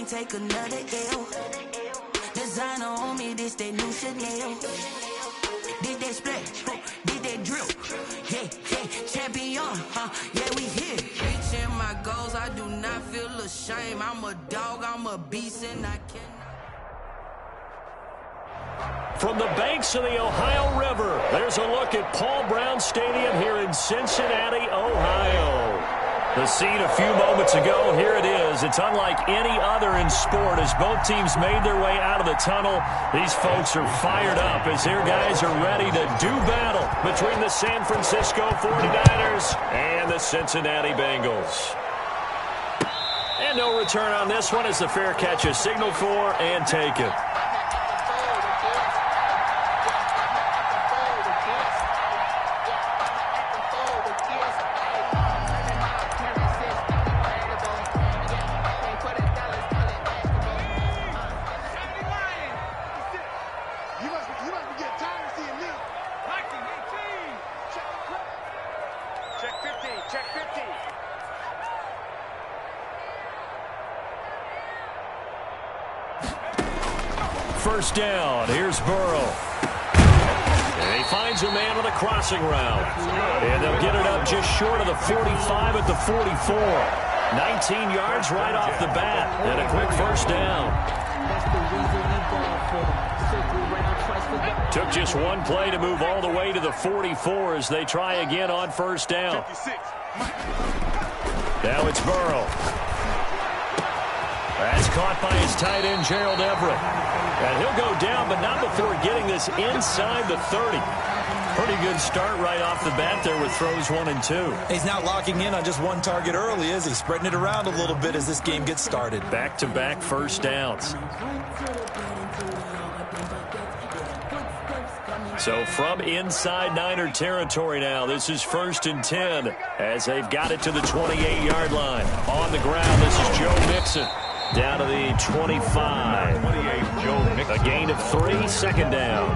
take another L. Designer on me, this they new Chanel. Did they splash? Did they drill? Hey, champion, yeah, we here. Reaching my goals, I do not feel ashamed. I'm a dog, I'm a beast, and I cannot. From the banks of the Ohio River, there's a look at Paul Brown Stadium here in Cincinnati, Ohio. The scene a few moments ago, here it is. It's unlike any other in sport as both teams made their way out of the tunnel. These folks are fired up as their guys are ready to do battle between the San Francisco 49ers and the Cincinnati Bengals. And no return on this one as the fair catch is signaled for and taken. First down, here's Burrow. And he finds a man on the crossing route. And they'll get it up just short of the 45 at the 44. 19 yards right off the bat. And a quick first down. Took just one play to move all the way to the 44 as they try again on first down. Now it's Burrow. That's caught by his tight end, Gerald Everett. And he'll go down, but not before getting this inside the 30. Pretty good start right off the bat there with throws 1 and 2. He's not locking in on just one target early, is he? Spreading it around a little bit as this game gets started. Back-to-back first downs. So from inside Niner territory now, this is 1st and 10 as they've got it to the 28-yard line. On the ground, this is Joe Mixon. Down to the 25. 28, Joe Mixon. A gain of 3, second down.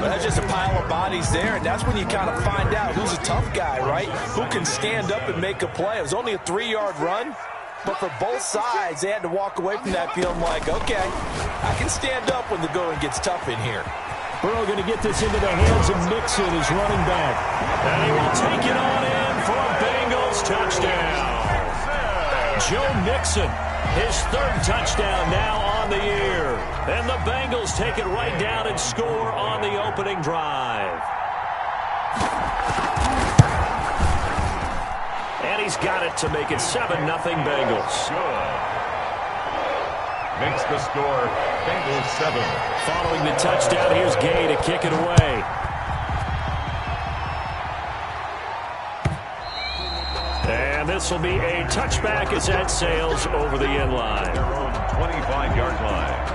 Well, that's just a pile of bodies there, and that's when you kind of find out who's a tough guy, right? Who can stand up and make a play. It was only a 3-yard run, but for both sides, they had to walk away from that feeling like, okay, I can stand up when the going gets tough in here. Burrow going to get this into the hands of Mixon, his running back. And he will take it on in for a Bengals touchdown. Joe Mixon. His 3rd touchdown now on the year. And the Bengals take it right down and score on the opening drive. And he's got it to make it 7-0 Bengals. Good. Makes the score Bengals 7. Following the touchdown, here's Gay to kick it away. And this will be a touchback as that sails over the end line. Their own 25-yard line.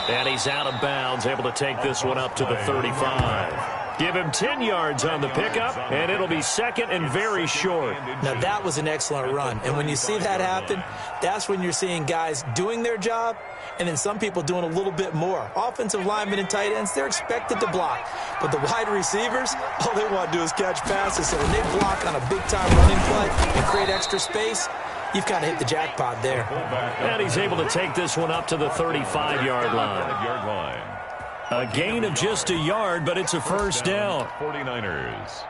And he's out of bounds, able to take this one up to the 35. Give him 10 yards on the pickup, and it'll be 2nd and very short. Now, that was an excellent run. And when you see that happen, that's when you're seeing guys doing their job and then some people doing a little bit more. Offensive linemen and tight ends, they're expected to block. But the wide receivers, all they want to do is catch passes. So when they block on a big-time running play and create extra space, you've got to hit the jackpot there. And he's able to take this one up to the 35-yard line. A gain of just a yard, but it's a first down. 49ers.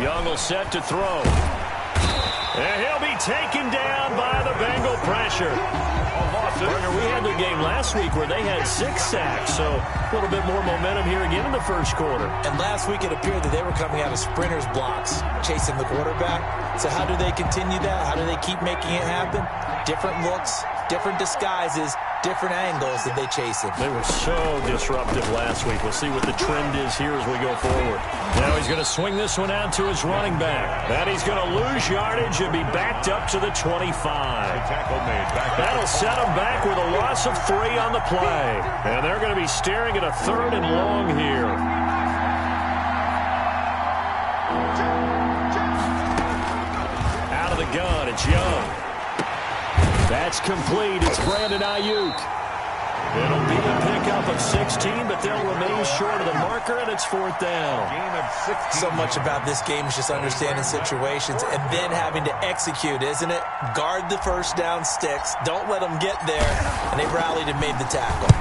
Young will set to throw. And he'll be taken down by the Bengal pressure. Partner, we had the game last week where they had 6 sacks, so a little bit more momentum here again in the first quarter. And last week it appeared that they were coming out of sprinters blocks, chasing the quarterback. So how do they continue that? How do they keep making it happen? Different looks, different disguises, different angles that they chase him. They were so disruptive last week. We'll see what the trend is here as we go forward. Now he's going to swing this one out to his running back. And he's going to lose yardage and be backed up to the 25. That'll set him back with a loss of 3 on the play. And they're going to be staring at a 3rd and long here. Out of the gun, it's Young. That's complete. It's Brandon Ayuk. It'll be a pickup of 16, but they'll remain short of the marker, and it's 4th down. So much about this game is just understanding situations and then having to execute, isn't it? Guard the first down sticks. Don't let them get there. And they rallied and made the tackle.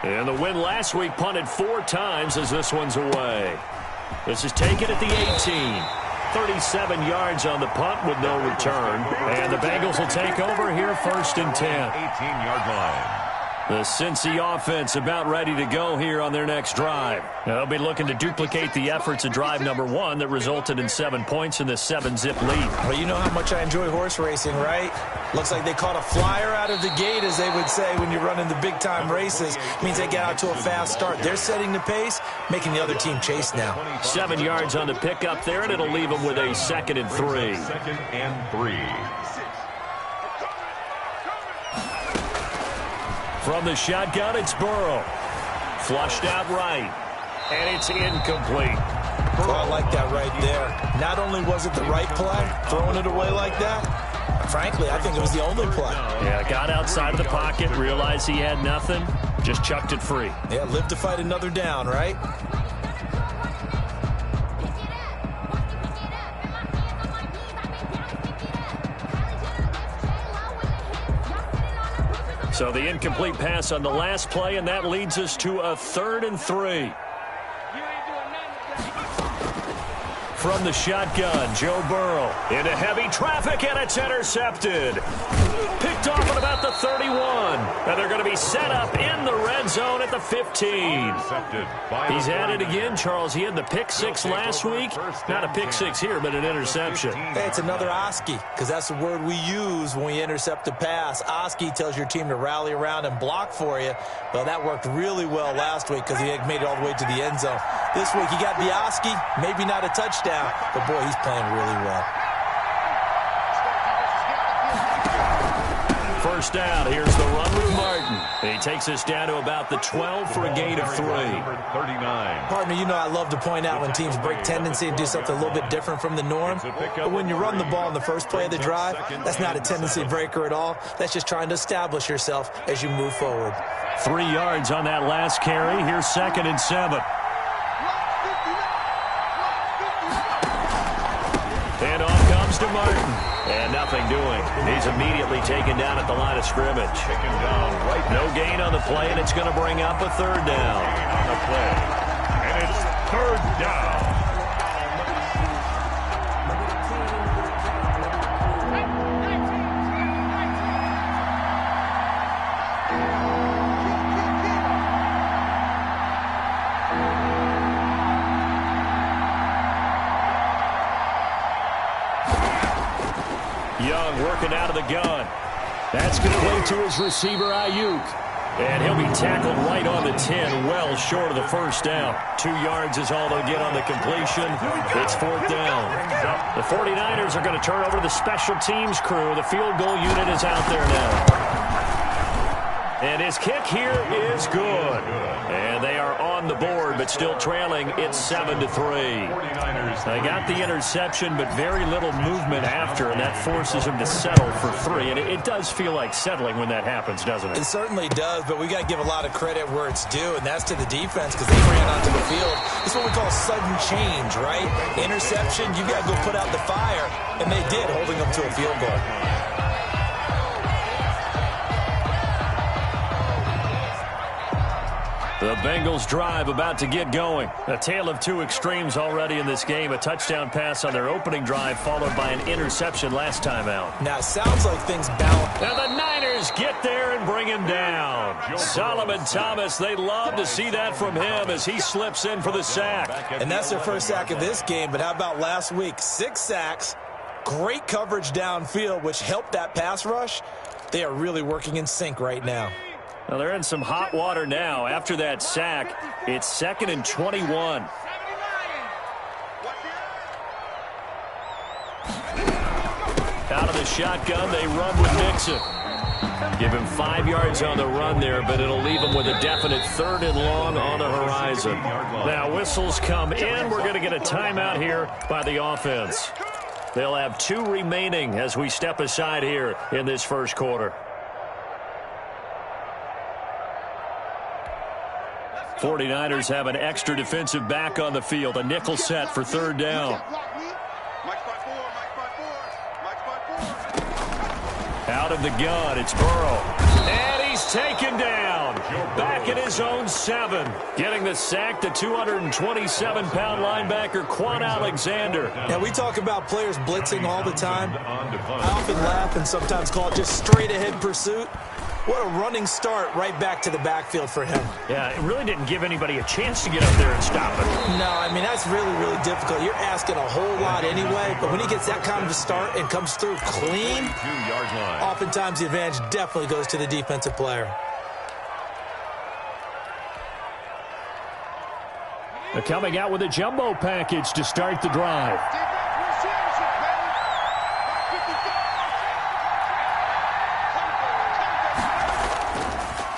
And the win last week punted 4 times as this one's away. This is taken at the 18. 37 yards on the punt with no return. And the Bengals will take over here 1st and 10. 18-yard line. The Cincy offense about ready to go here on their next drive. Now, they'll be looking to duplicate the efforts of drive number 1 that resulted in 7 points in this 7-zip lead. Well, you know how much I enjoy horse racing, right? Looks like they caught a flyer out of the gate, as they would say when you're running the big-time races. It means they get out to a fast start. They're setting the pace, making the other team chase now. 7 yards on the pickup there, and it'll leave them with a 2nd and 3. 2nd and 3. From the shotgun, it's Burrow. Flushed out right. And it's incomplete. Oh, I like that right there. Not only was it the right play, throwing it away like that, frankly, I think it was the only play. Yeah, got outside of the pocket, realized he had nothing, just chucked it free. Yeah, live to fight another down, right? So the incomplete pass on the last play, and that leads us to a 3rd and 3. From the shotgun, Joe Burrow into heavy traffic, and it's intercepted. Picked off at about the 31. And they're going to be set up in the red zone at the 15. He's at it again, Charles. He had the pick 6 last week. Not a pick 6 here, but an interception. Hey, it's another Oski, because that's the word we use when we intercept a pass. Oski tells your team to rally around and block for you. Well, that worked really well last week because he had made it all the way to the end zone. This week he got the Oski, maybe not a touchdown, but boy, he's playing really well. First down, here's the run with Martin. And he takes us down to about the 12 for a gain of 3. 39. Partner, you know I love to point out when teams break tendency and do something a little bit different from the norm. But when you run the ball in the first play of the drive, that's not a tendency breaker at all. That's just trying to establish yourself as you move forward. 3 yards on that last carry. Here's 2nd and 7. And off comes to Martin. And nothing doing. He's immediately taken down at the line of scrimmage. Taken down right. No gain on the play, and it's going to bring up a 3rd down. On the play. And it's 3rd down. Young working out of the gun. That's complete to his receiver, Ayuk. And he'll be tackled right on the 10, well short of the first down. 2 yards is all they'll get on the completion. It's 4th down. The 49ers are going to turn over to the special teams crew. The field goal unit is out there now. And his kick here is good. And they are on the board, but still trailing. It's 7-3. They got the interception, but very little movement after, and that forces him to settle for 3. And it does feel like settling when that happens, doesn't it? It certainly does, but we got to give a lot of credit where it's due, and that's to the defense because they ran onto the field. It's what we call sudden change, right? Interception, you got to go put out the fire, and they did, holding them to a field goal. The Bengals drive about to get going. A tale of two extremes already in this game. A touchdown pass on their opening drive followed by an interception last time out. Now, it sounds like things balance. And the Niners get there and bring him down. Solomon Thomas, they love to see that from him as he slips in for the sack. And that's their first sack of this game, but how about last week? 6 sacks, great coverage downfield, which helped that pass rush. They are really working in sync right now. Well, they're in some hot water now. After that sack, it's 2nd and 21. Out of the shotgun, they run with Nixon. Give him 5 yards on the run there, but it'll leave him with a definite 3rd and long on the horizon. Now, whistles come in. We're going to get a timeout here by the offense. They'll have 2 remaining as we step aside here in this first quarter. 49ers have an extra defensive back on the field. A nickel set for 3rd down. Out of the gun, it's Burrow. And he's taken down. Back at his own 7. Getting the sack, the 227-pound linebacker, Quan Alexander. Now, we talk about players blitzing all the time. I often laugh and sometimes call it just straight-ahead pursuit. What a running start right back to the backfield for him. Yeah, it really didn't give anybody a chance to get up there and stop it. No, I mean, that's really, really difficult. You're asking a whole lot anyway, but when he gets that kind of a start and comes through clean, oftentimes the advantage definitely goes to the defensive player. They're coming out with a jumbo package to start the drive.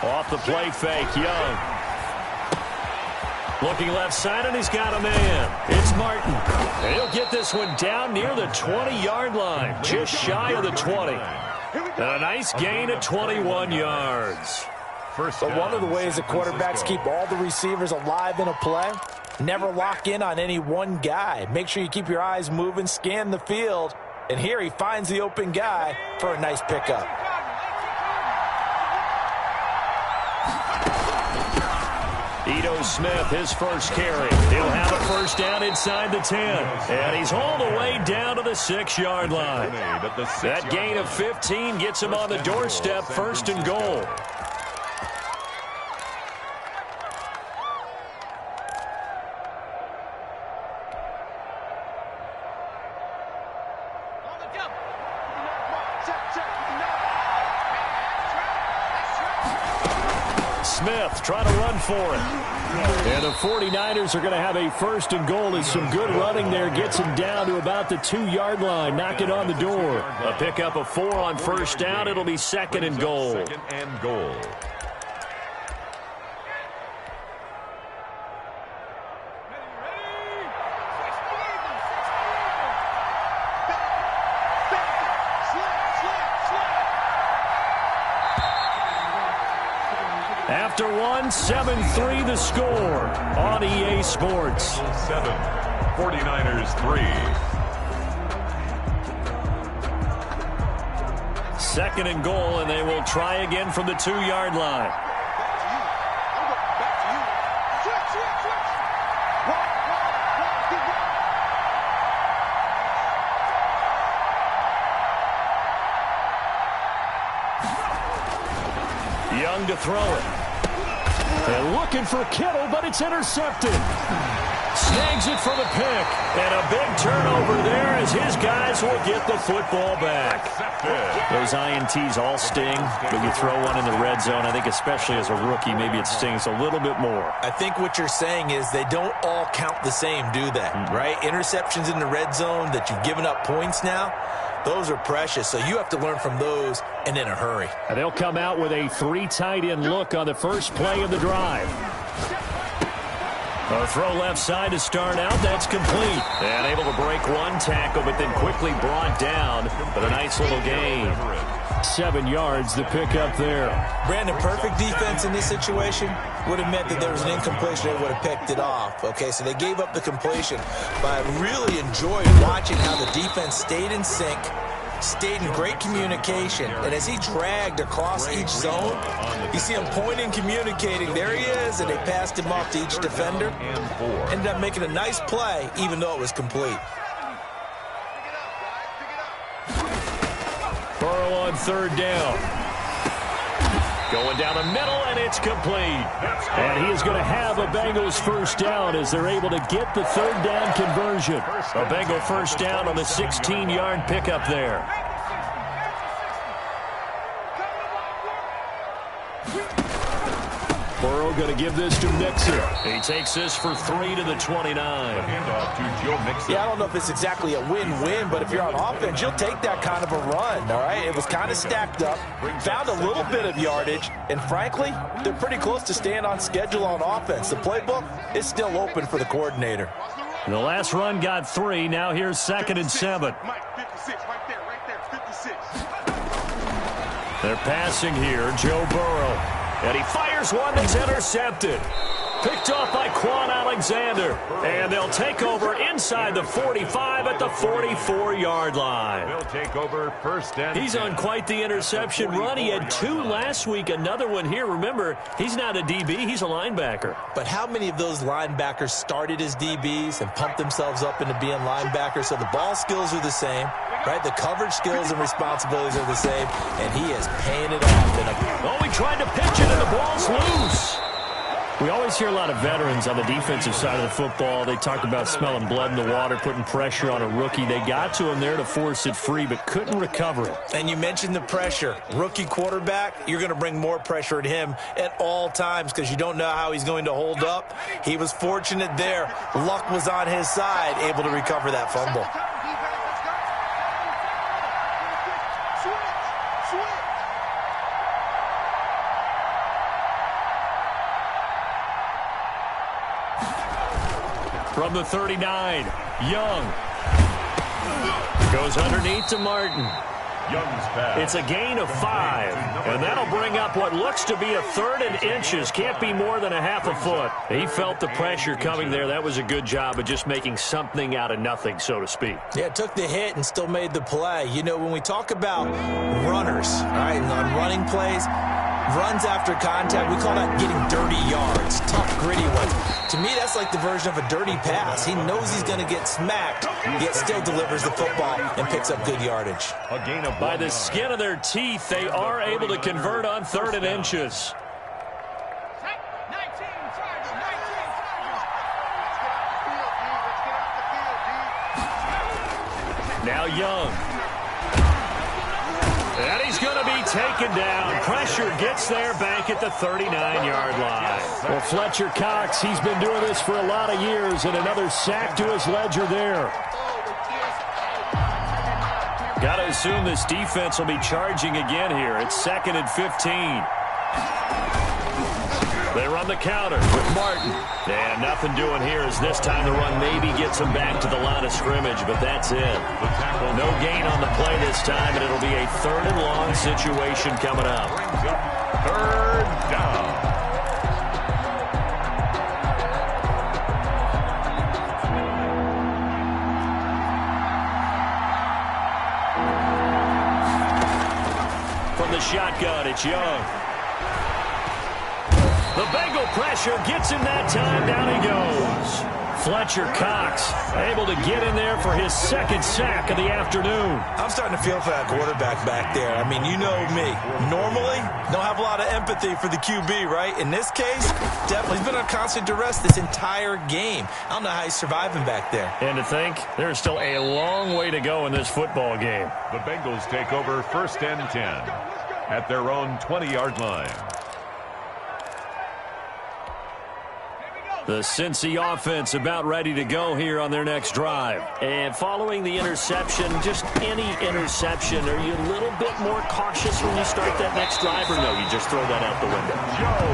Off the play fake, Young. Looking left side, and he's got a man. It's Martin. And he'll get this one down near the 20-yard line, just shy of the 20. And a nice gain of 21 yards. But one of the ways that quarterbacks keep all the receivers alive in a play, never lock in on any one guy. Make sure you keep your eyes moving, scan the field. And here he finds the open guy for a nice pickup. Ito Smith, his first carry. He'll have a first down inside the 10. And he's all the way down to the 6-yard line. That gain of 15 gets him on the doorstep, 1st and goal. Smith trying to run for it. And the 49ers are going to have a 1st and goal as some good running there gets him down to about the 2-yard line. Knock it on the door. A pickup of 4 on first down. It'll be 2nd and goal. 2nd and goal. After 7-3 the score on EA Sports. 7, 49ers 3. 2nd and goal, and they will try again from the 2-yard line. Young to throw it. And looking for Kittle, but it's intercepted. Snags it for the pick. And a big turnover there as his guys will get the football back. Those INTs all sting, but you throw one in the red zone, I think especially as a rookie, maybe it stings a little bit more. I think what you're saying is they don't all count the same, do they? Right? Interceptions in the red zone that you've given up points now, those are precious, so you have to learn from those and in a hurry. And they'll come out with a 3 tight end look on the first play of the drive. A throw left side to start out. That's complete. And able to break one tackle, but then quickly brought down with a nice little gain. 7 yards, the pickup there. Brandon, perfect defense in this situation would have meant that there was an incompletion. They would have picked it off. Okay, so they gave up the completion. But I really enjoyed watching how the defense stayed in sync, stayed in great communication. And as he dragged across each zone, you see him pointing, communicating. There he is, and they passed him off to each defender. Ended up making a nice play, even though it was complete. Burrow on third down. Going down the middle, and it's complete. And he is going to have a Bengals first down as they're able to get the third down conversion. A Bengal first down on the 16-yard pickup there. Burrow going to give this to Mixon. He takes this for 3 to the 29. Handoff to Joe Mixon. Yeah, I don't know if it's exactly a win-win, but if you're on offense, you'll take that kind of a run, all right? It was kind of stacked up, found a little bit of yardage, and frankly, they're pretty close to staying on schedule on offense. The playbook is still open for the coordinator. The last run got 3. Now here's 2nd and 7. They're passing here, Joe Burrow. And he fires one that's intercepted. Picked off by Quan Alexander. And they'll take over inside the 45 at the 44-yard line. They'll take over first and 10. He's on quite the interception run. He had 2 last week, another one here. Remember, he's not a DB, he's a linebacker. But how many of those linebackers started as DBs and pumped themselves up into being linebackers? So the ball skills are the same, right? The coverage skills and responsibilities are the same, and he is paying it off. Oh, he tried to pitch it, and the ball's loose. We always hear a lot of veterans on the defensive side of the football. They talk about smelling blood in the water, putting pressure on a rookie. They got to him there to force it free, but couldn't recover it. And you mentioned the pressure. Rookie quarterback, you're going to bring more pressure at him at all times because you don't know how he's going to hold up. He was fortunate there. Luck was on his side, able to recover that fumble. From the 39, Young goes underneath to Martin. Young's pass. It's a gain of 5, and that'll bring up what looks to be a 3rd and inches. Can't be more than a half a foot. He felt the pressure coming there. That was a good job of just making something out of nothing, so to speak. Yeah, took the hit and still made the play. You know, when we talk about runners, all right, on running plays, runs after contact, we call that getting dirty yards, tough, gritty ones. To me, that's like the version of a dirty pass. He knows he's going to get smacked, yet still delivers the football and picks up good yardage. A gain of By the skin of their teeth, they are able to convert on 3rd and inches. Now Young. And he's going to be taken down. Pressure gets there back at the 39-yard line. Well, Fletcher Cox, he's been doing this for a lot of years, and another sack to his ledger there. Got to assume this defense will be charging again here. It's 2nd and 15. They run the counter with Martin. And nothing doing here as this time the run maybe gets him back to the line of scrimmage, but that's it. No gain on the play this time, and it'll be a 3rd and long situation coming up. 3rd down. From the shotgun, it's Young. The Bengal pressure gets him that time. Down he goes. Fletcher Cox able to get in there for his 2nd sack of the afternoon. I'm starting to feel for that quarterback back there. I mean, you know me. Normally, don't have a lot of empathy for the QB, right? In this case, definitely. He's been on constant duress this entire game. I don't know how he's surviving back there. And to think, there's still a long way to go in this football game. The Bengals take over 1st and 10 at their own 20-yard line. The Cincy offense about ready to go here on their next drive. And following the interception, just any interception, are you a little bit more cautious when you start that next drive, or no, you just throw that out the window?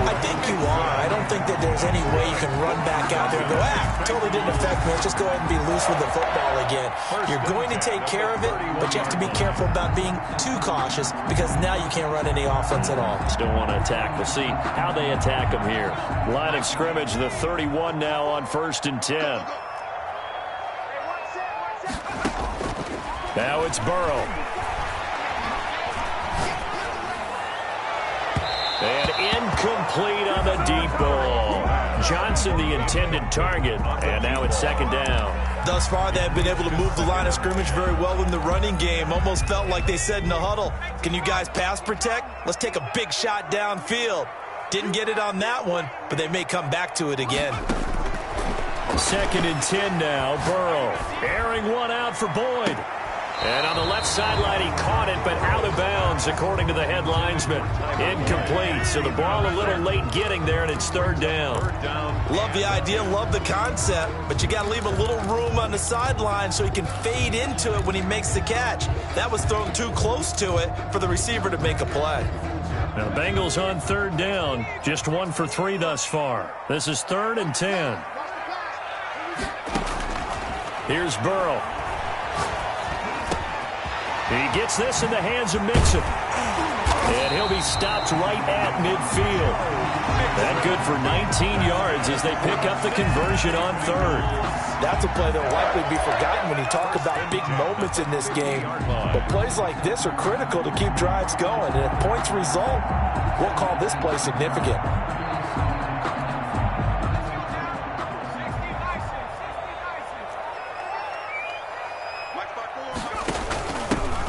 I think you are. I don't think that there's any way you can run back out there and go, totally didn't affect me. Let's just go ahead and be loose with the football again. You're going to take care of it, but you have to be careful about being too cautious because now you can't run any offense at all. Still want to attack. We'll see how they attack them here. Line of scrimmage, the 31 now on 1st and 10. Now it's Burrow. And incomplete on the deep ball. Johnson, the intended target, and now it's second down. Thus far, they have been able to move the line of scrimmage very well in the running game. Almost felt like they said in the huddle, can you guys pass protect? Let's take a big shot downfield. Didn't get it on that one, but they may come back to it again. 2nd and 10 now. Burrow airing one out for Boyd. And on the left sideline, he caught it, but out of bounds, according to the head linesman. Incomplete, so the ball a little late getting there, and it's 3rd down. Love the idea, love the concept, but you got to leave a little room on the sideline so he can fade into it when he makes the catch. That was thrown too close to it for the receiver to make a play. Now, Bengals on 3rd down, just 1 for 3 thus far. This is 3rd and 10. Here's Burrow. He gets this in the hands of Mixon. And he'll be stopped right at midfield. That good for 19 yards as they pick up the conversion on 3rd. That's a play that will likely be forgotten when you talk about big moments in this game. But plays like this are critical to keep drives going. And if points result, we'll call this play significant.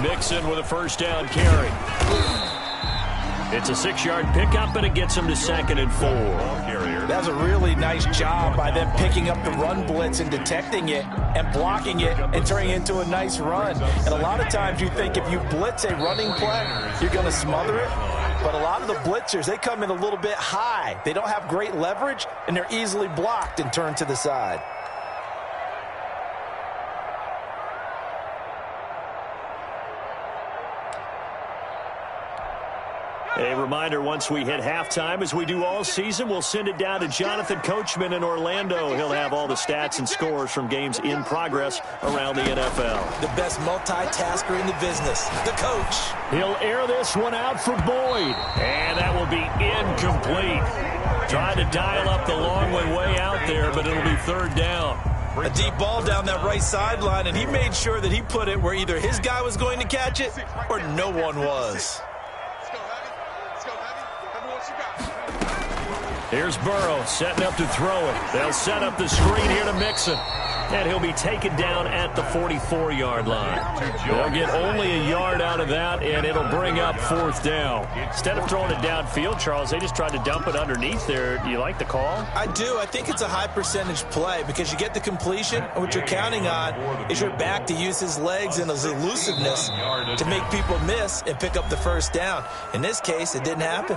Mixon with a 1st down carry. It's a 6-yard pickup, and it gets him to 2nd and 4. That's a really nice job by them picking up the run blitz and detecting it and blocking it and turning it into a nice run. And a lot of times you think if you blitz a running play, you're going to smother it. But a lot of the blitzers, they come in a little bit high. They don't have great leverage, and they're easily blocked and turned to the side. A reminder, once we hit halftime, as we do all season, we'll send it down to Jonathan Coachman in Orlando. He'll have all the stats and scores from games in progress around the NFL. The best multitasker in the business, the coach. He'll air this one out for Boyd, and that will be incomplete. Trying to dial up the long way out there, but it'll be 3rd down. A deep ball down that right sideline, and he made sure that he put it where either his guy was going to catch it or no one was. Here's Burrow setting up to throw it. They'll set up the screen here to Mixon. And he'll be taken down at the 44-yard line. They'll get only a yard out of that, and it'll bring up 4th down. Instead of throwing it downfield, Charles, they just tried to dump it underneath there. Do you like the call? I do. I think it's a high-percentage play because you get the completion, and what you're counting on is your back to use his legs and his elusiveness to make people miss and pick up the 1st down. In this case, it didn't happen.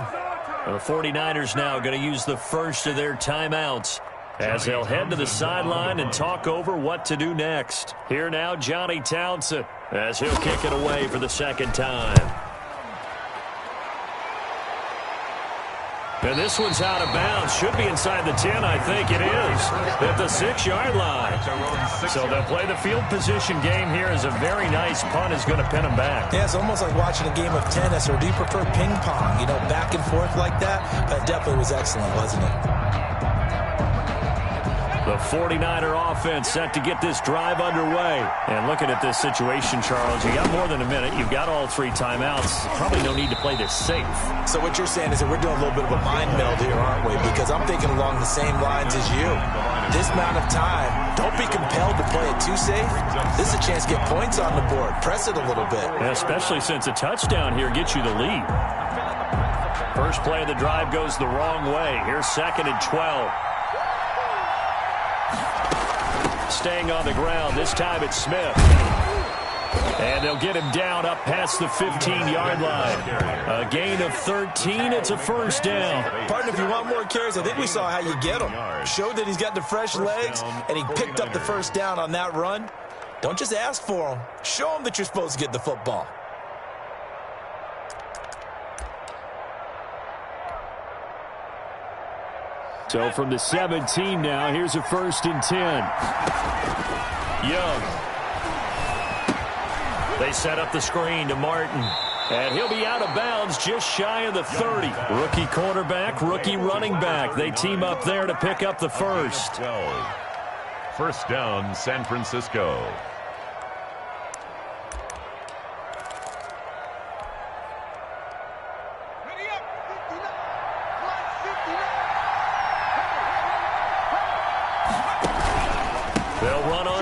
The 49ers now going to use the first of their timeouts as they'll head to the sideline and talk over what to do next. Here now, Johnny Townsend, as he'll kick it away for the 2nd time. And this one's out of bounds. Should be inside the 10, I think it is, at the 6-yard line. So they'll play the field position game here as a very nice punt is going to pin them back. Yeah, it's almost like watching a game of tennis, or do you prefer ping pong? You know, back and forth like that? That definitely was excellent, wasn't it? The 49er offense set to get this drive underway. And looking at this situation, Charles, you got more than a minute. You've got all 3 timeouts. Probably no need to play this safe. So what you're saying is that we're doing a little bit of a mind meld here, aren't we? Because I'm thinking along the same lines as you. This amount of time, don't be compelled to play it too safe. This is a chance to get points on the board. Press it a little bit. Yeah, especially since a touchdown here gets you the lead. First play of the drive goes the wrong way. Here's 2nd and 12. Staying on the ground. This time it's Smith. And they'll get him down up past the 15-yard line. A gain of 13. It's a 1st down. Partner, if you want more carries, I think we saw how you get him. Showed that he's got the fresh legs, and he picked up the 1st down on that run. Don't just ask for him. Show him that you're supposed to get the football. So from the 17 now, here's a 1st and 10. Young. They set up the screen to Martin. And he'll be out of bounds just shy of the 30. Rookie quarterback, rookie running back. They team up there to pick up the 1st. 1st down, San Francisco.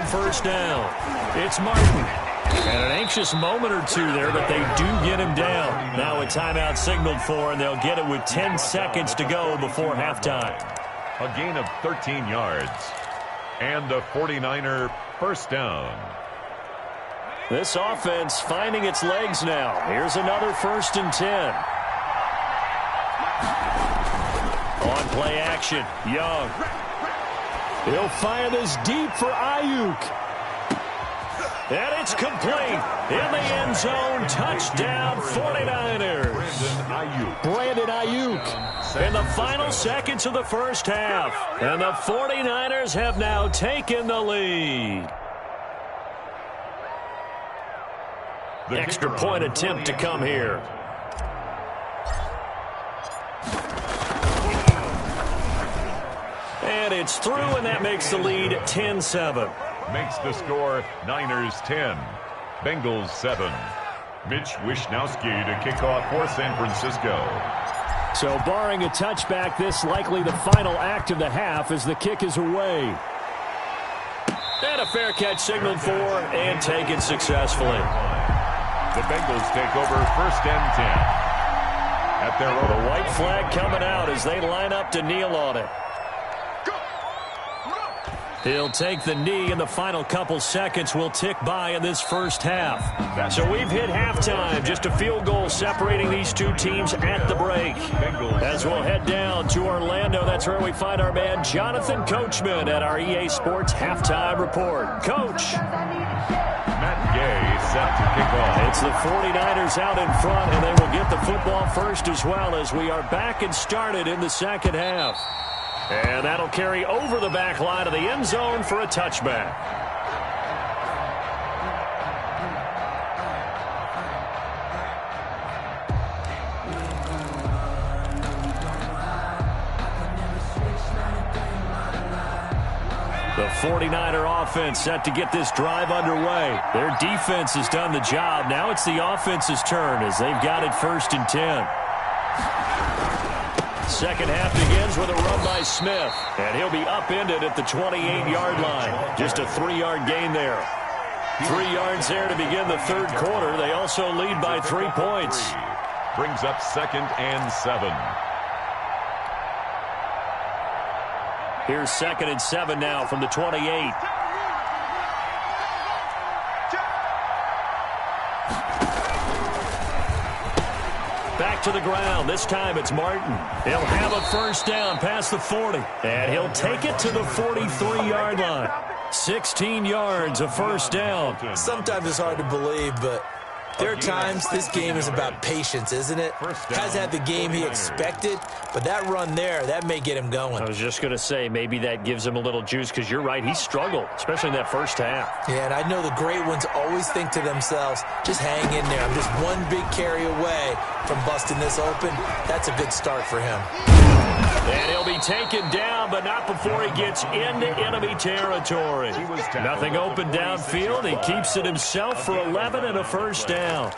first down. It's Martin. And an anxious moment or two there, but they do get him down. Now a timeout signaled for, and they'll get it with 10 seconds to go before halftime. A gain of 13 yards. And a 49er first down. This offense finding its legs now. Here's another 1st and 10. On play action, Young. He'll fire this deep for Ayuk. And it's complete. In the end zone, touchdown 49ers. Brandon Ayuk in the final seconds of the first half. And the 49ers have now taken the lead. Extra point attempt to come here. And it's through, and that makes the lead 10-7. Makes the score Niners 10, Bengals 7. Mitch Wishnowsky to kick off for San Francisco. So barring a touchback, this likely the final act of the half as the kick is away. And a fair catch signaled for and taken successfully. The Bengals take over 1st and 10. At their own. The white flag coming out as they line up to kneel on it. He'll take the knee, and the final couple seconds will tick by in this first half. So we've hit halftime. Just a field goal separating these two teams at the break. As we'll head down to Orlando, that's where we find our man Jonathan Coachman at our EA Sports Halftime Report. Coach. Matt Gay set to kick off. It's the 49ers out in front, and they will get the football first as well as we are back and started in the second half. And that'll carry over the back line of the end zone for a touchback. The 49er offense set to get this drive underway. Their defense has done the job. Now it's the offense's turn as they've got it 1st and 10. Second half begins with a run by Smith, and he'll be upended at the 28-yard line. Just a 3-yard gain there. 3 yards there to begin the third quarter. They also lead by 3 points. Brings up 2nd and 7. Here's 2nd and 7 now from the 28. Back to the ground. This time it's Martin. He'll have a first down past the 40. And he'll take it to the 43-yard line. 16 yards, a first down. Sometimes it's hard to believe, but there are times this game is about patience, isn't it? Has had the game he expected, but that run there, that may get him going. I was just going to say, maybe that gives him a little juice, because you're right, he struggled, especially in that first half. Yeah, and I know the great ones always think to themselves, just hang in there. I'm just one big carry away from busting this open. That's a good start for him. And he'll be taken down, but not before he gets into enemy territory. Nothing open downfield. He keeps it himself for 11 and a first down.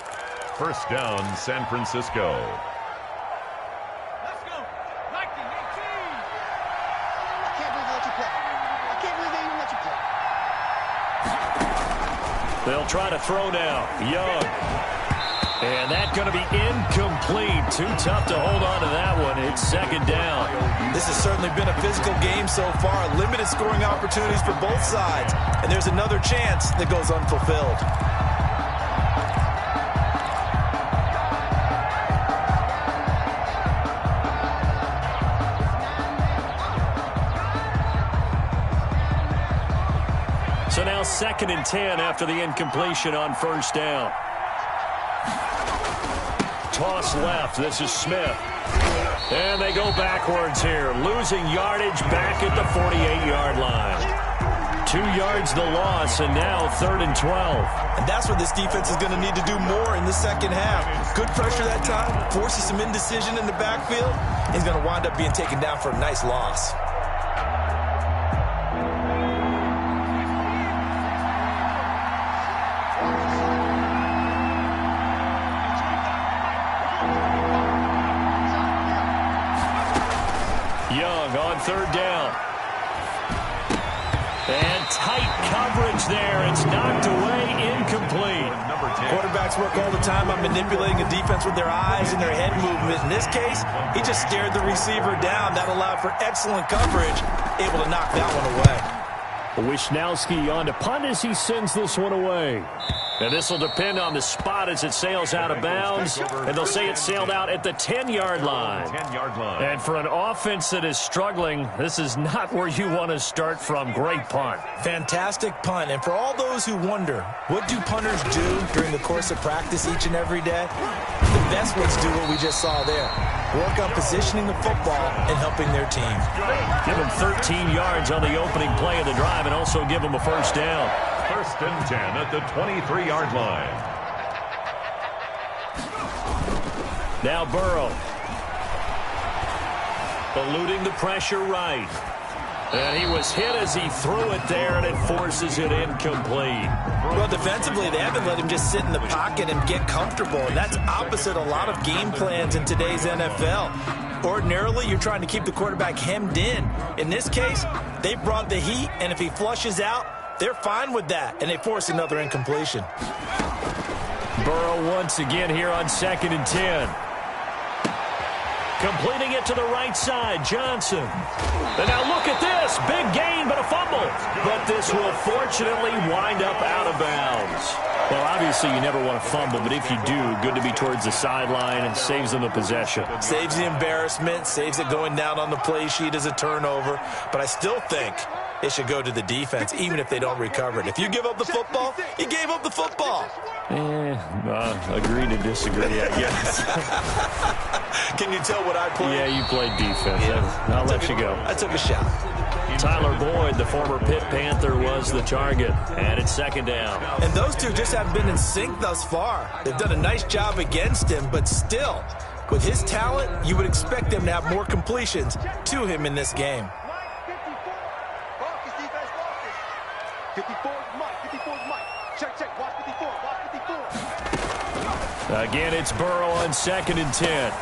First down, San Francisco. Let's go. 1918. I can't believe they let you play. I can't believe they even let you play. They'll try to throw now. Young. And that's going to be incomplete. Too tough to hold on to that one. It's second down. This has certainly been a physical game so far. Limited scoring opportunities for both sides. And there's another chance that goes unfulfilled. So now 2nd and 10 after the incompletion on first down. Toss left. This is Smith. And they go backwards here. Losing yardage back at the 48-yard line. 2 yards the loss, and now 3rd and 12. And that's what this defense is going to need to do more in the second half. Good pressure that time. Forces some indecision in the backfield. He's going to wind up being taken down for a nice loss. Young on third down. And tight coverage there. It's knocked away, incomplete. Quarterbacks work all the time on manipulating a defense with their eyes and their head movement. In this case, he just stared the receiver down. That allowed for excellent coverage, able to knock that one away. Wishnowski on to punt as he sends this one away. And this will depend on the spot as it sails out of bounds. And they'll say it sailed out at the 10-yard line. And for an offense that is struggling, this is not where you want to start from. Great punt. Fantastic punt. And for all those who wonder, what do punters do during the course of practice each and every day? The best ones do what we just saw there. Work on positioning the football and helping their team. Give them 13 yards on the opening play of the drive and also give them a first down. First and 10 at the 23-yard line. Now Burrow. Eluding the pressure right. And he was hit as he threw it there, and it forces it incomplete. Well, defensively, they haven't let him just sit in the pocket and get comfortable, and that's opposite a lot of game plans in today's NFL. Ordinarily, you're trying to keep the quarterback hemmed in. In this case, they brought the heat, and if he flushes out, they're fine with that, and they force another incompletion. Burrow once again here on 2nd and 10. Completing it to the right side, Johnson. And now look at this. Big gain, but a fumble. But this will fortunately wind up out of bounds. Well, obviously you never want to fumble, but if you do, good to be towards the sideline and saves them the possession. Saves the embarrassment, saves it going down on the play sheet as a turnover. But I still think it should go to the defense, even if they don't recover it. If you give up the football, you gave up the football. Agree to disagree, I guess. Can you tell what I played? Yeah, you played defense. Yeah. I'll let you go. I took a shot. Tyler Boyd, the former Pitt Panther, was the target. And it's 2nd down. And those two just haven't been in sync thus far. They've done a nice job against him, but still, with his talent, you would expect them to have more completions to him in this game. 54 is Mike. 54 is Mike. Check. Watch 54. Watch 54. Again, it's Burrow on 2nd and 10.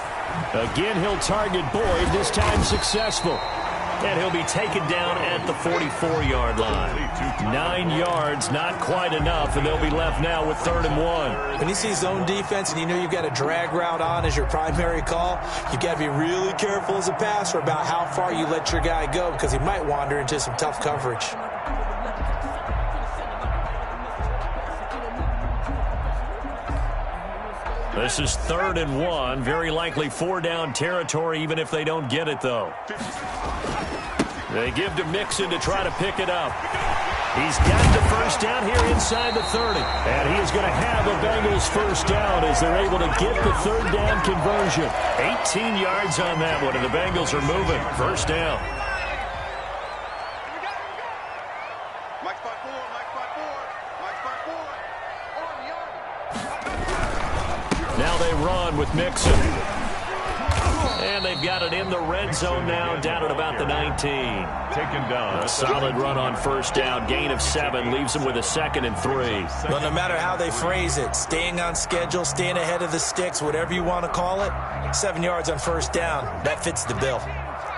Again, he'll target Boyd, this time successful. And he'll be taken down at the 44-yard line. 9 yards, not quite enough, and they'll be left now with 3rd and 1. When you see zone defense and you know you've got a drag route on as your primary call, you've got to be really careful as a passer about how far you let your guy go because he might wander into some tough coverage. This is 3rd and 1. Very likely 4-down territory, even if they don't get it, though. They give to Mixon to try to pick it up. He's got the first down here inside the 30. And he is going to have a Bengals first down as they're able to get the 3rd down conversion. 18 yards on that one, and the Bengals are moving. First down. Now they run with Mixon. And they've got it in the red zone now, down at about the 19. Taken down. A solid run on first down. Gain of 7 leaves them with a 2nd and 3. Well, no matter how they phrase it, staying on schedule, staying ahead of the sticks, whatever you want to call it, 7 yards on first down, that fits the bill.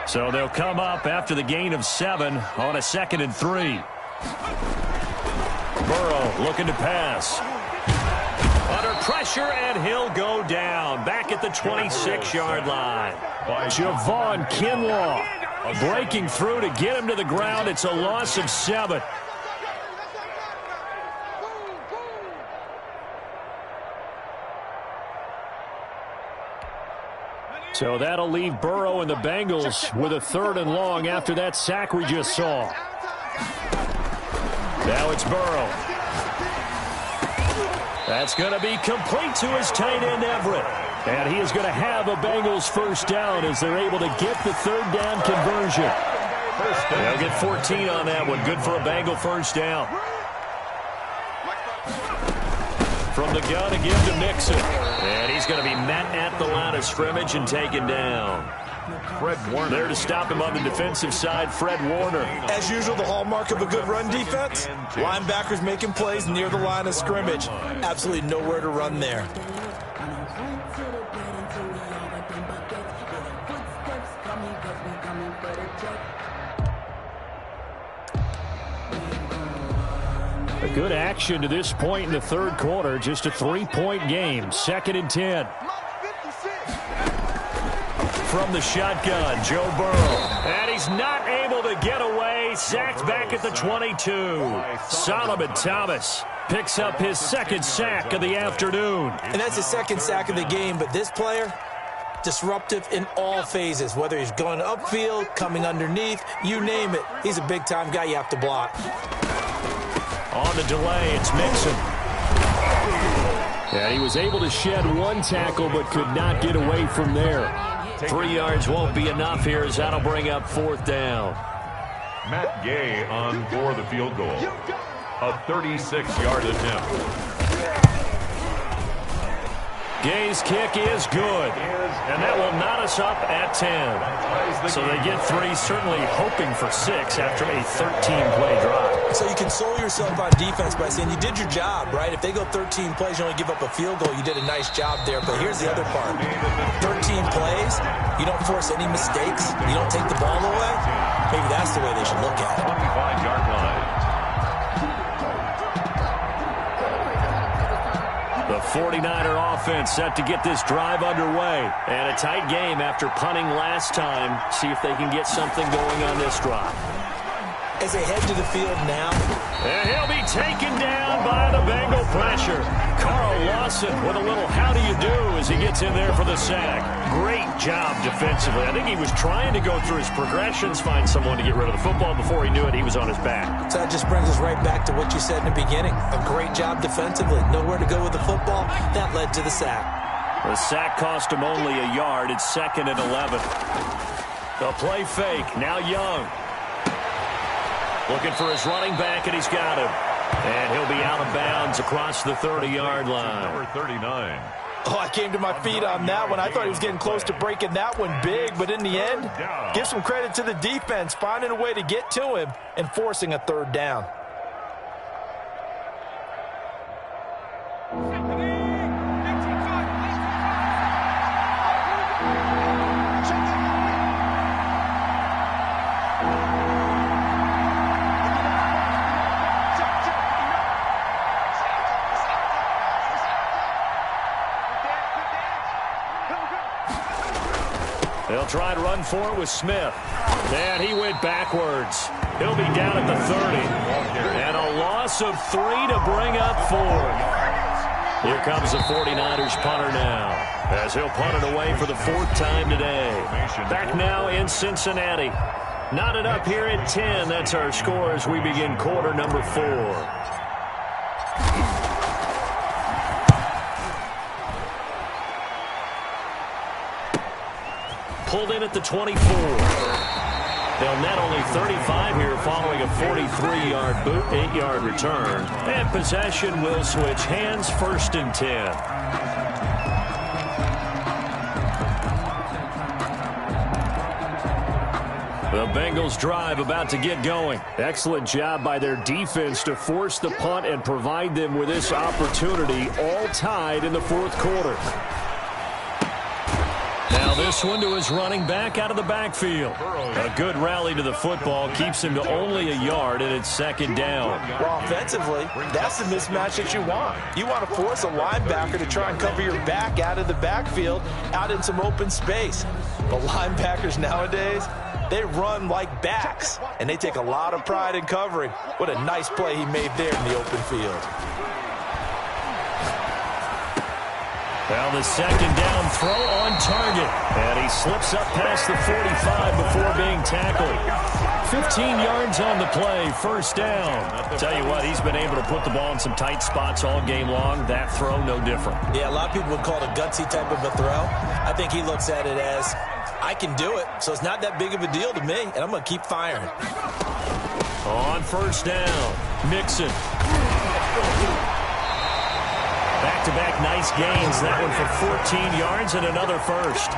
So they'll come up after the gain of 7 on a 2nd and 3. Burrow looking to pass. Under pressure, and he'll go down. Back at the 26-yard line. Javon Kinlaw breaking through to get him to the ground. It's a loss of 7. So that'll leave Burrow and the Bengals with a 3rd and long after that sack we just saw. Now it's Burrow. That's going to be complete to his tight end, Everett. And he is going to have a Bengals first down as they're able to get the 3rd down conversion. They'll get 14 on that one. Good for a Bengal first down. From the gun again to Mixon. And he's going to be met at the line of scrimmage and taken down. Fred Warner. There to stop him on the defensive side, Fred Warner. As usual, the hallmark of a good run defense, linebackers making plays near the line of scrimmage. Absolutely nowhere to run there. A good action to this point in the third quarter. Just a 3-point game. 2nd and 10. From the shotgun, Joe Burrow. And he's not able to get away. Sacked back at the 22. Solomon Thomas picks up his 2nd sack of the afternoon. And that's his 2nd sack of the game, but this player, disruptive in all phases, whether he's going upfield, coming underneath, you name it. He's a big-time guy you have to block. On the delay, it's Mixon. And he was able to shed 1 tackle but could not get away from there. 3 yards won't be enough here as that'll bring up 4th down. Matt Gay on for the field goal. A 36-yard attempt. Gay's kick is good, and that will knot us up at 10. So they get 3, certainly hoping for 6 after a 13-play drive. So you console yourself on defense by saying you did your job, right? If they go 13 plays, you only give up a field goal, you did a nice job there. But here's the other part. 13 plays, you don't force any mistakes, you don't take the ball away. Maybe that's the way they should look at it. 25-yard line. The 49er offense set to get this drive underway. And a tight game after punting last time. See if they can get something going on this drive. As they head to the field now. And he'll be taken down by the Bengal pressure. Carl Lawson with a little how do you do as he gets in there for the sack. Great job defensively. I think he was trying to go through his progressions, find someone to get rid of the football. Before he knew it, he was on his back. So that just brings us right back to what you said in the beginning. A great job defensively. Nowhere to go with the football. That led to the sack. The sack cost him only a yard. It's 2nd and 11. The play fake. Now Young. Looking for his running back, and he's got him. And he'll be out of bounds across the 30-yard line. Number 39. Oh, I came to my feet on that one. I thought he was getting close to breaking that one big, but in the end, give some credit to the defense, finding a way to get to him and forcing a 3rd down. They'll try to run for it with Smith. And he went backwards. He'll be down at the 30. And a loss of 3 to bring up 4. Here comes the 49ers punter now, as he'll punt it away for the 4th time today. Back now in Cincinnati. Knotted up here at 10. That's our score as we begin quarter number 4. Pulled in at the 24. They'll net only 35 here following a 43-yard boot, 8-yard return. And possession will switch hands, 1st and 10. The Bengals drive about to get going. Excellent job by their defense to force the punt and provide them with this opportunity, all tied in the 4th quarter. Now this one to his running back out of the backfield. A good rally to the football keeps him to only a yard, and it's 2nd down. Well, offensively, that's the mismatch that you want. You want to force a linebacker to try and cover your back out of the backfield, out in some open space. But linebackers nowadays, they run like backs, and they take a lot of pride in covering. What a nice play he made there in the open field. Well, the 2nd down throw on target. And he slips up past the 45 before being tackled. 15 yards on the play, 1st down. Tell you what, he's been able to put the ball in some tight spots all game long. That throw, no different. Yeah, a lot of people would call it a gutsy type of a throw. I think he looks at it as, I can do it, so it's not that big of a deal to me, and I'm going to keep firing. On 1st down, Mixon. Back-to-back nice gains. That one for 14 yards and another 1st.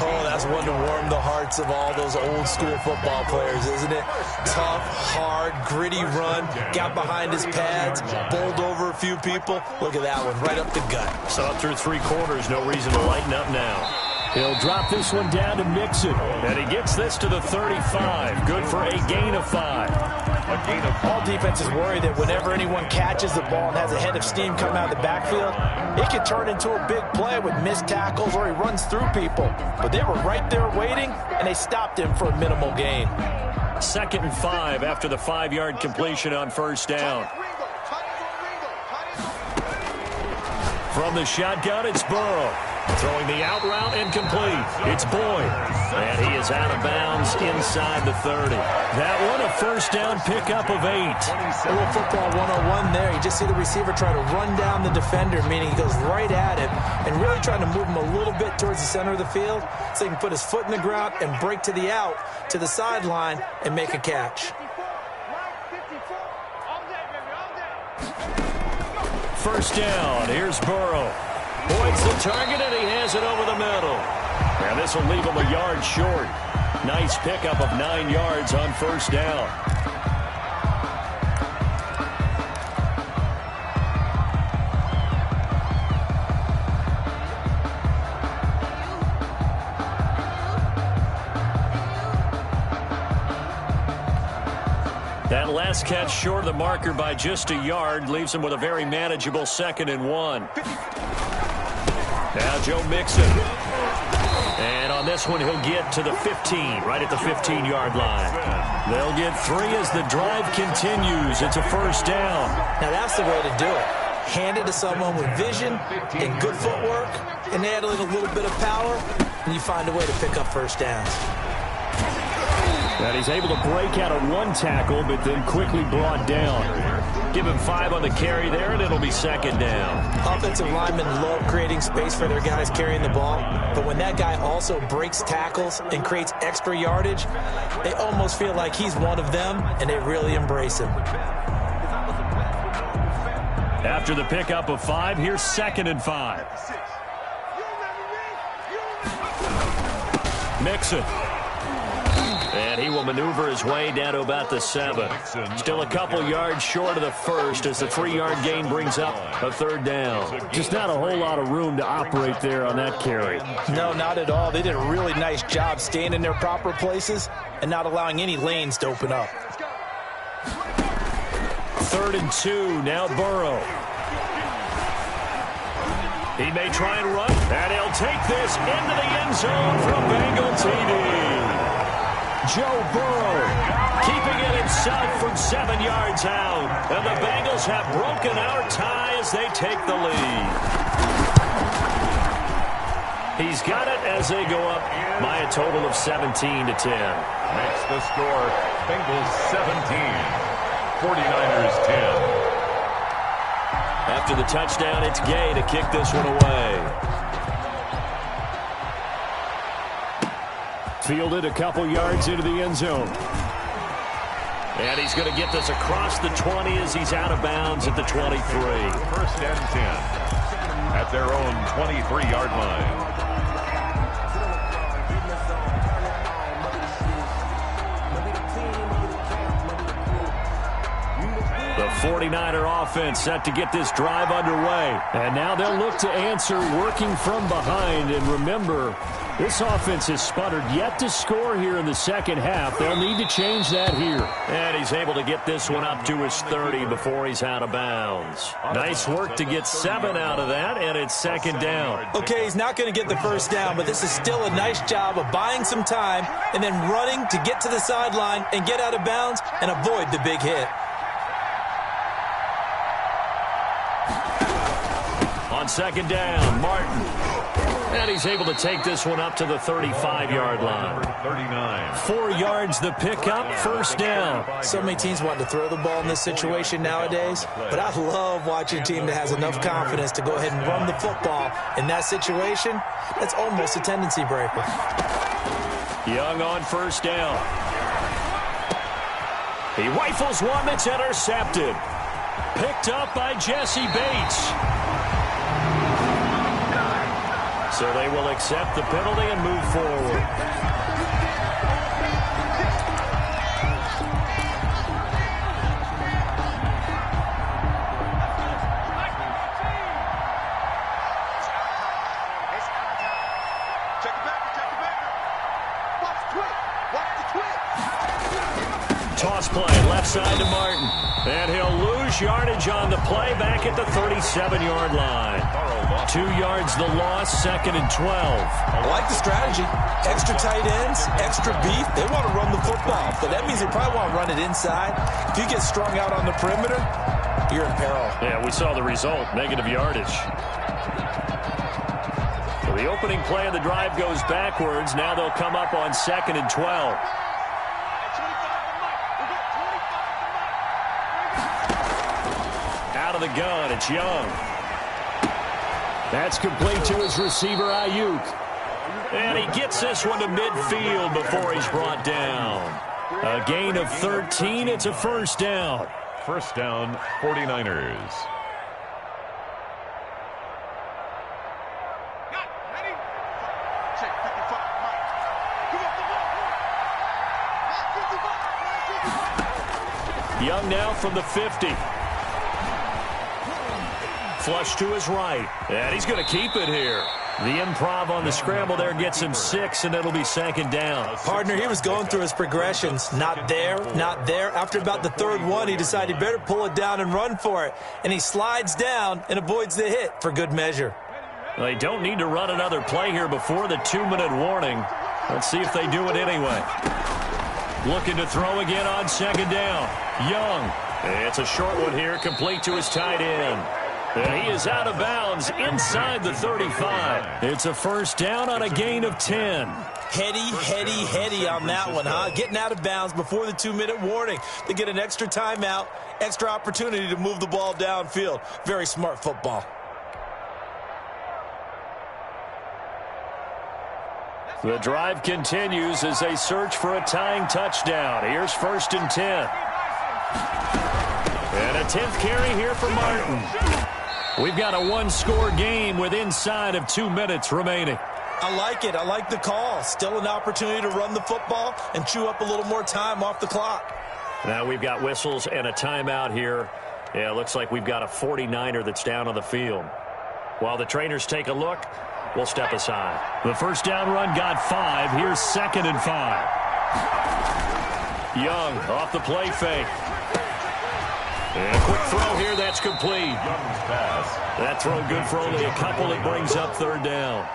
Oh, that's one to warm the hearts of all those old-school football players, isn't it? Tough, hard, gritty run. Got behind his pads, bowled over a few people. Look at that one, right up the gut. So up through 3 quarters, no reason to lighten up now. He'll drop this one down to Mixon. And he gets this to the 35. Good for a gain of 5. A gain of All defenses worry that whenever anyone catches the ball and has a head of steam coming out of the backfield, it can turn into a big play with missed tackles or he runs through people. But they were right there waiting, and they stopped him for a minimal gain. 2nd and 5 after the 5-yard completion on first down. From the shotgun, it's Burrow. Throwing the out route incomplete. It's Boyd. And he is out of bounds inside the 30. That one a first down pickup of 8. A little football 101 there. You just see the receiver try to run down the defender, meaning he goes right at him and really trying to move him a little bit towards the center of the field so he can put his foot in the ground and break to the out, to the sideline, and make a catch. First down. Here's Burrow. Boyd's the target, and he has it over the middle. And this will leave him a yard short. Nice pickup of 9 yards on first down. That last catch short of the marker by just a yard leaves him with a very manageable 2nd and 1. Now Joe Mixon. And on this one, he'll get to the 15, right at the 15-yard line. They'll get 3 as the drive continues. It's a first down. Now that's the way to do it. Hand it to someone with vision and good footwork, and add a little bit of power, and you find a way to pick up first downs. And he's able to break out of 1 tackle, but then quickly brought down. Give him 5 on the carry there, and it'll be 2nd down. Offensive linemen love creating space for their guys carrying the ball, but when that guy also breaks tackles and creates extra yardage, they almost feel like he's one of them, and they really embrace him. After the pickup of 5, here's 2nd and 5. Mixon. And he will maneuver his way down to about the 7. Still a couple yards short of the first as the 3-yard gain brings up a 3rd down. Just not a whole lot of room to operate there on that carry. No, not at all. They did a really nice job staying in their proper places and not allowing any lanes to open up. 3rd and 2, now Burrow. He may try and run, and he'll take this into the end zone for a Bengal TD. Joe Burrow keeping it himself from 7 yards out. And the Bengals have broken our tie as they take the lead. He's got it as they go up by a total of 17-10. Makes the score Bengals 17, 49ers 10. After the touchdown, it's Gay to kick this one away. Fielded a couple yards into the end zone. And he's going to get this across the 20 as he's out of bounds at the 23. 1st and 10 at their own 23-yard line. The 49er offense set to get this drive underway. And now they'll look to answer working from behind. And remember, this offense has sputtered yet to score here in the second half. They'll need to change that here. And he's able to get this one up to his 30 before he's out of bounds. Nice work to get 7 out of that, and it's 2nd down. Okay, he's not going to get the first down, but this is still a nice job of buying some time and then running to get to the sideline and get out of bounds and avoid the big hit. On 2nd down, Martin. And he's able to take this one up to the 35-yard line. 39. 4 yards the pickup, first down. So many teams want to throw the ball in this situation nowadays, but I love watching a team that has enough confidence to go ahead and run the football. In that situation, that's almost a tendency breaker. Young on first down. He rifles one that's intercepted. Picked up by Jesse Bates. So they will accept the penalty and move forward. toss play, left side to Martin. And he'll lose yardage on the play back at the 37-yard line. 2 yards the loss, 2nd and 12. I like the strategy. Extra tight ends, extra beef. They want to run the football, but that means they probably want to run it inside. If you get strung out on the perimeter, you're in peril. Yeah, we saw the result, negative yardage. So the opening play of the drive goes backwards. Now they'll come up on 2nd and 12. Out of the gun, it's Young. That's complete to his receiver, Ayuk. And he gets this one to midfield before he's brought down. A gain of 13. It's a first down. First down, 49ers. Young now from the 50. Flush to his right. And he's going to keep it here. The improv on the scramble there gets him 6, and it'll be 2nd down. Partner, he was going through his progressions. Not there, not there. After about the 3rd one, he decided he better pull it down and run for it. And he slides down and avoids the hit for good measure. They don't need to run another play here before the 2-minute warning. Let's see if they do it anyway. Looking to throw again on 2nd down. Young. It's a short one here, complete to his tight end. And he is out of bounds inside the 35. It's a first down on a gain of 10. Heady on that one, huh? Getting out of bounds before the 2-minute warning. They get an extra timeout, extra opportunity to move the ball downfield. Very smart football. The drive continues as they search for a tying touchdown. Here's 1st and 10. And a 10th carry here for Martin. We've got a 1-score game with inside of 2 minutes remaining. I like it. I like the call. Still an opportunity to run the football and chew up a little more time off the clock. Now we've got whistles and a timeout here. Yeah, it looks like we've got a 49er that's down on the field. While the trainers take a look, we'll step aside. The first down run got 5. Here's 2nd and 5. Young off the play fake. And a quick throw here, that's complete. That throw good for only a couple. It brings up 3rd down.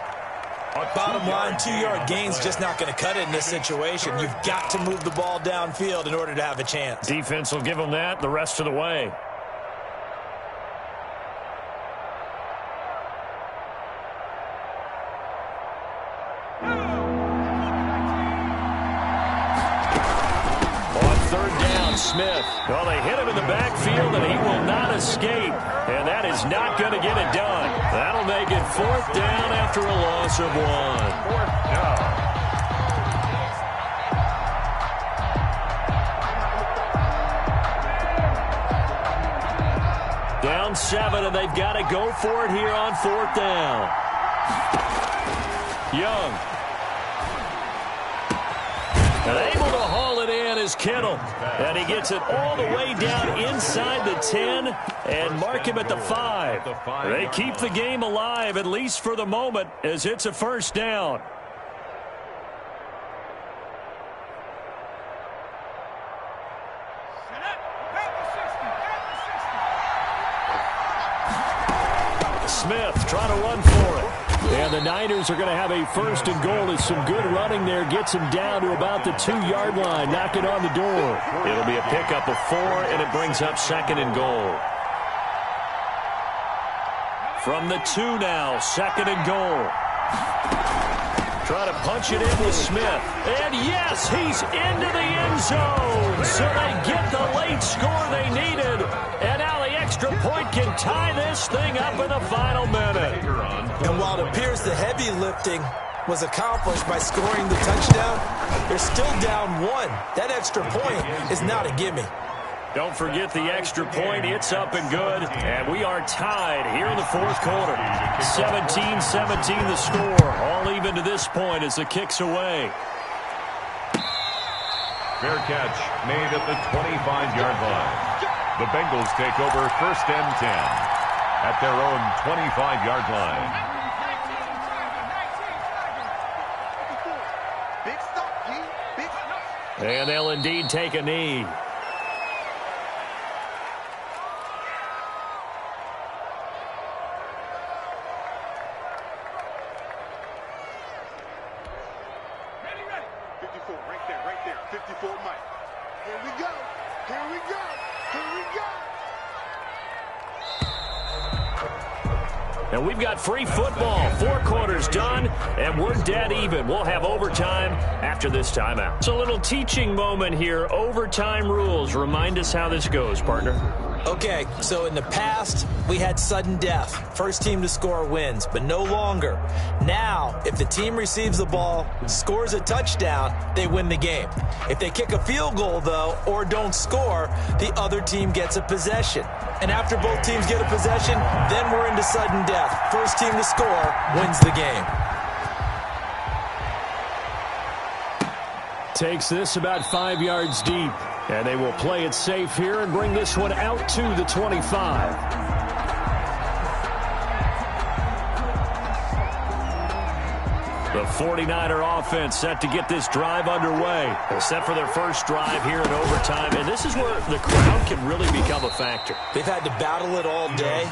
Bottom line, 2-yard gain's just not going to cut it in this situation. You've got to move the ball downfield in order to have a chance. Defense will give them that the rest of the way. Smith. Well, they hit him in the backfield, and he will not escape. And that is not going to get it done. That'll make it 4th down after a loss of 1. 4th down. Down 7, and they've got to go for it here on 4th down. Young. And able to haul it in is Kittle. And he gets it all the way down inside the 10 and mark him at the 5. They keep the game alive, at least for the moment, as it's a first down. Smith trying to run for it. And the Niners are going to have a 1st and goal as some good running there gets him down to about the 2-yard line. Knock it on the door. It'll be a pickup of 4, and it brings up 2nd and goal. From the 2 now, 2nd and goal. Try to punch it in with Smith. And yes, he's into the end zone. So they get the late score they needed. And now the extra point can tie this thing up in the final minute. And while it appears the heavy lifting was accomplished by scoring the touchdown, they're still down 1. That extra point is not a gimme. Don't forget the extra point. It's up and good. And we are tied here in the 4th quarter. 17-17 the score. All even to this point as the kick's away. Fair catch made at the 25-yard line. The Bengals take over 1st and 10 at their own 25-yard line. And they'll indeed take a knee. Right there. 54 Mike. Here we go. Here we go. Here we go. And we've got free football. 4 quarters done, and we're dead even. We'll have overtime after this timeout. It's a little teaching moment here. Overtime rules. Remind us how this goes, partner. Okay, so in the past, we had sudden death. First team to score wins, but no longer. Now, if the team receives the ball, scores a touchdown, they win the game. If they kick a field goal, though, or don't score, the other team gets a possession. And after both teams get a possession, then we're into sudden death. First team to score wins the game. Takes this about 5 yards deep. And they will play it safe here and bring this one out to the 25. The 49er offense set to get this drive underway. They're set for their first drive here in overtime, and this is where the crowd can really become a factor. They've had to battle it all day,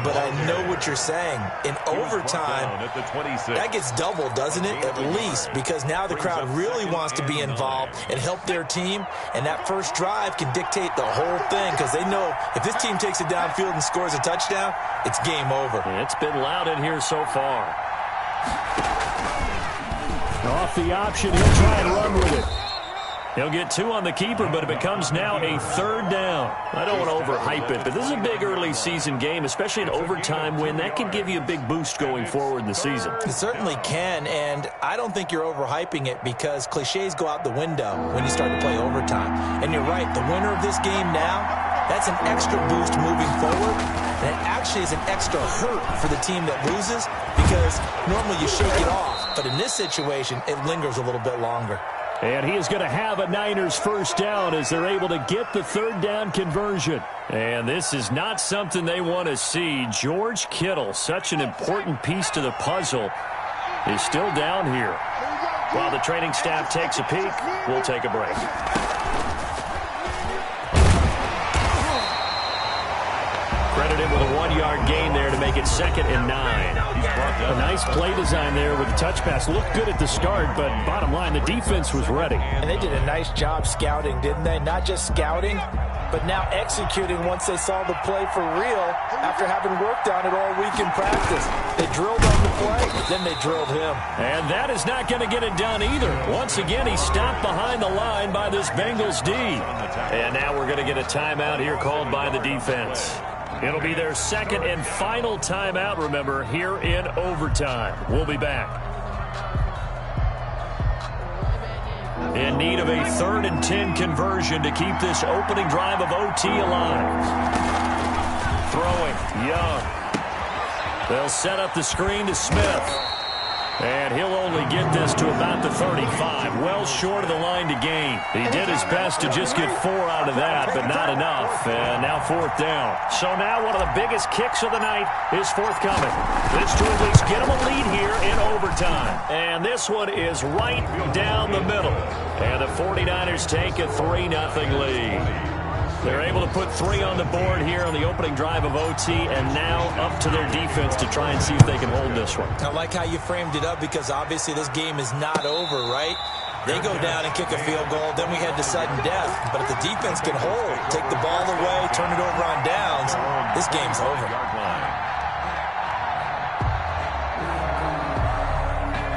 but I know what you're saying. In overtime, that gets doubled, doesn't it? At least, because now the crowd really wants to be involved and help their team, and that first drive can dictate the whole thing because they know if this team takes it downfield and scores a touchdown, it's game over. It's been loud in here so far. Off the option, he'll try and run with it. He'll get 2 on the keeper, but it becomes now a 3rd down. I don't want to overhype it, but this is a big early season game, especially an overtime win. That can give you a big boost going forward in the season. It certainly can, and I don't think you're overhyping it because cliches go out the window when you start to play overtime. And you're right, the winner of this game now, that's an extra boost moving forward, and it actually is an extra hurt for the team that loses because normally you shake it off, but in this situation, it lingers a little bit longer. And he is going to have a Niners first down as they're able to get the 3rd down conversion. And this is not something they want to see. George Kittle, such an important piece to the puzzle, is still down here. While the training staff takes a peek, we'll take a break. Credited with a 1-yard gain there to make it 2nd and 9. A nice play design there with the touch pass. Looked good at the start, but bottom line, the defense was ready. And they did a nice job scouting, didn't they? Not just scouting, but now executing once they saw the play for real after having worked on it all week in practice. They drilled on the play, then they drilled him. And that is not going to get it done either. Once again, he stopped behind the line by this Bengals D. And now we're going to get a timeout here called by the defense. It'll be their 2nd and final timeout, remember, here in overtime. We'll be back. In need of a 3rd and 10 conversion to keep this opening drive of OT alive. Throwing, Young. They'll set up the screen to Smith. And he'll only get this to about the 35, well short of the line to gain. He did his best to just get 4 out of that, but not enough. And now 4th down. So now one of the biggest kicks of the night is forthcoming. This to at least get him a lead here in overtime. And this one is right down the middle. And the 49ers take a 3-0 lead. They're able to put 3 on the board here on the opening drive of OT, and now up to their defense to try and see if they can hold this one. I like how you framed it up because obviously this game is not over, right? They go down and kick a field goal, then we head to sudden death. But if the defense can hold, take the ball away, turn it over on downs, this game's over.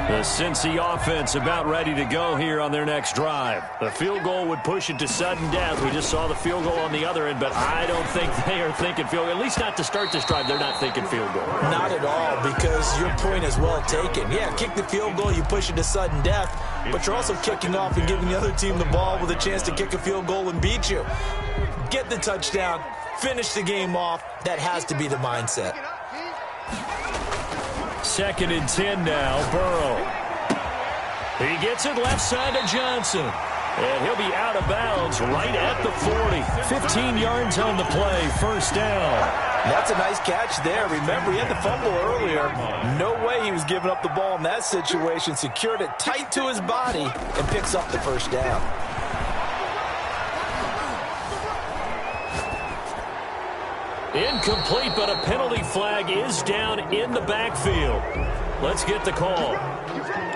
The Cincy offense about ready to go here on their next drive. The field goal would push it to sudden death. We just saw the field goal on the other end, but I don't think they are thinking field goal. At least not to start this drive. They're not thinking field goal. Not at all, because your point is well taken. Yeah, kick the field goal, you push it to sudden death, but you're also kicking off and giving the other team the ball with a chance to kick a field goal and beat you. Get the touchdown, finish the game off. That has to be the mindset. 2nd and 10 now, Burrow. He gets it left side to Johnson. And he'll be out of bounds right at the 40. 15 yards on the play, 1st down. That's a nice catch there. Remember, he had the fumble earlier. No way he was giving up the ball in that situation. Secured it tight to his body and picks up the 1st down. Incomplete, but a penalty flag is down in the backfield. Let's get the call.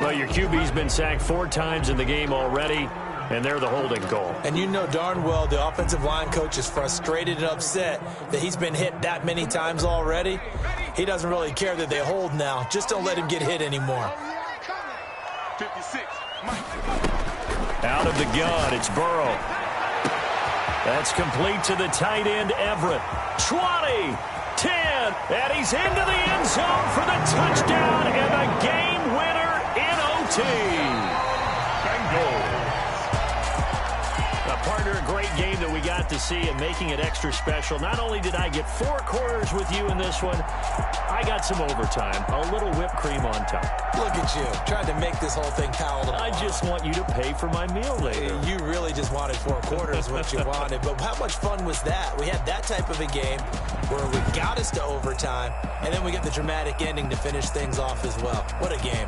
Well, your QB's been sacked 4 times in the game already, and they're the holding call. And you know darn well the offensive line coach is frustrated and upset that he's been hit that many times already. He doesn't really care that they hold now. Just don't let him get hit anymore. 56. Out of the gun, it's Burrow. That's complete to the tight end, Everett. 20, 10, and he's into the end zone for the touchdown and the game winner in OT. Bengals. Partner, a great game that we got to see and making it extra special. Not only did I get 4 quarters with you in this one, I got some overtime, a little whipped cream on top. Look at you, trying to make this whole thing palatable. I just want you to pay for my meal later. You really just wanted 4 quarters, what you wanted. But how much fun was that? We had that type of a game where we got us to overtime, and then we get the dramatic ending to finish things off as well. What a game.